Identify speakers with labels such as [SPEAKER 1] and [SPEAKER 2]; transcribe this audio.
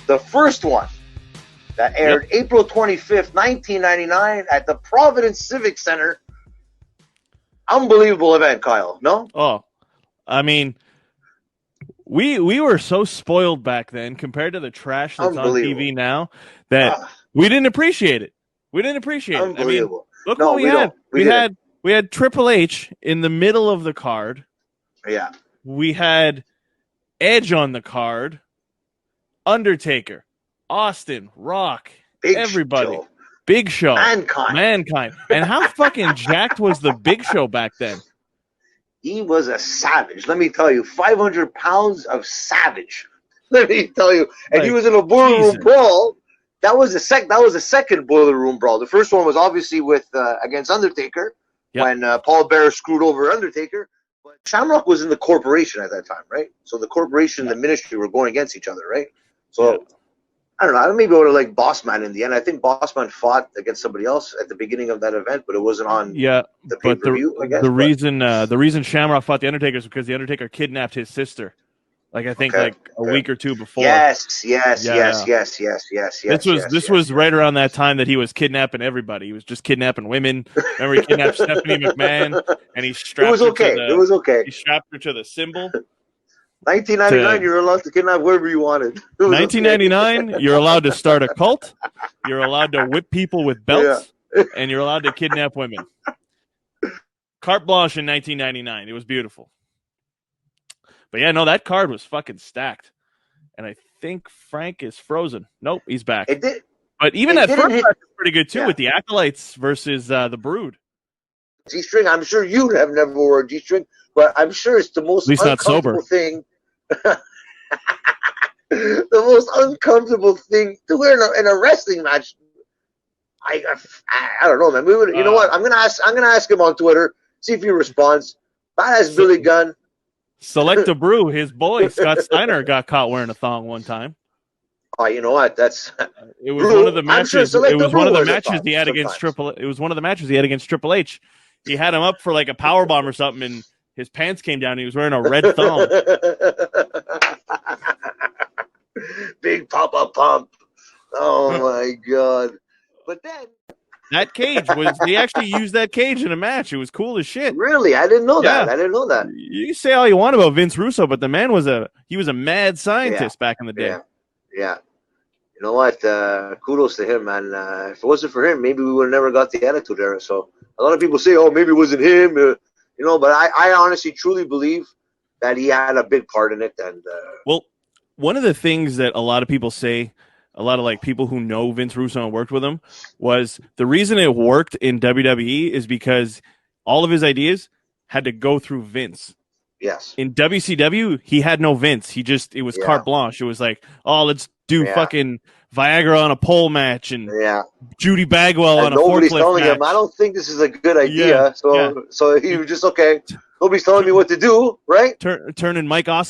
[SPEAKER 1] the first one that aired April 25th, 1999 at the Providence Civic Center. Unbelievable event, Kyle. No?
[SPEAKER 2] Oh, I mean, we were so spoiled back then compared to the trash that's on TV now that we didn't appreciate it. We didn't appreciate it. I mean, look what we had. We had Triple H in the middle of the card.
[SPEAKER 1] Yeah.
[SPEAKER 2] We had Edge on the card, Undertaker, Austin, Rock, everybody. Big Show. Mankind. And how fucking jacked was the Big Show back then?
[SPEAKER 1] He was a savage. Let me tell you, 500 pounds of savage. Let me tell you. And he was in a boiler room brawl. That was the second boiler room brawl. The first one was obviously with against Undertaker when Paul Bearer screwed over Undertaker. But Shamrock was in the corporation at that time, right? So the corporation and the ministry were going against each other, right? So I don't know. I maybe would have liked Bossman in the end. I think Bossman fought against somebody else at the beginning of that event, but it wasn't on the pay-per-view, I guess.
[SPEAKER 2] The reason Shamrock fought the Undertaker is because the Undertaker kidnapped his sister. Like I think a week or two before.
[SPEAKER 1] Yes. This
[SPEAKER 2] was right around that time that he was kidnapping everybody. He was just kidnapping women. Remember, he kidnapped Stephanie McMahon, and he strapped
[SPEAKER 1] It was okay.
[SPEAKER 2] He strapped her to the symbol.
[SPEAKER 1] 1999, you're allowed to kidnap whoever you wanted.
[SPEAKER 2] 1999, you're allowed to start a cult. You're allowed to whip people with belts, and you're allowed to kidnap women. Carte blanche in 1999. It was beautiful. But yeah, no, that card was fucking stacked. And I think Frank is frozen. Nope, he's back.
[SPEAKER 1] It did.
[SPEAKER 2] But even that first match was pretty good too with the Acolytes versus the Brood.
[SPEAKER 1] G-string, I'm sure you have never worn a G-string, but I'm sure it's the most uncomfortable thing. The most uncomfortable thing to wear in a wrestling match. I don't know, man. You know what? I'm gonna ask him on Twitter, see if he responds. Badass Billy Gunn.
[SPEAKER 2] Selecta Brew, his boy Scott Steiner got caught wearing a thong one time.
[SPEAKER 1] Oh, you know what?
[SPEAKER 2] It was one of the matches. It was one of the matches he had against Triple. It was one of the matches he had against Triple H. He had him up for like a power bomb or something, and his pants came down. And he was wearing a red thong.
[SPEAKER 1] Big Papa Pump. Oh my God! But then
[SPEAKER 2] that cage he actually used that cage in a match. It was cool as shit.
[SPEAKER 1] Really? I didn't know that. I didn't know that.
[SPEAKER 2] You can say all you want about Vince Russo, but the man was a mad scientist back in the day.
[SPEAKER 1] Yeah. You know what? Kudos to him, man. If it wasn't for him, maybe we would have never got the Attitude Era. So a lot of people say, oh, maybe it wasn't him. But I honestly, truly believe that he had a big part in it. And
[SPEAKER 2] well, one of the things that a lot of people say, a lot of like people who know Vince Russo and worked with him, was the reason it worked in WWE is because all of his ideas had to go through Vince.
[SPEAKER 1] Yes.
[SPEAKER 2] In WCW, he had no Vince. It was carte blanche. It was like, oh, let's do fucking Viagra on a pole match and Judy Bagwell on a forklift
[SPEAKER 1] nobody's telling
[SPEAKER 2] match.
[SPEAKER 1] him, I don't think this is a good idea. So he was just, okay, nobody's telling me what to do, right?
[SPEAKER 2] Turning Mike Awesome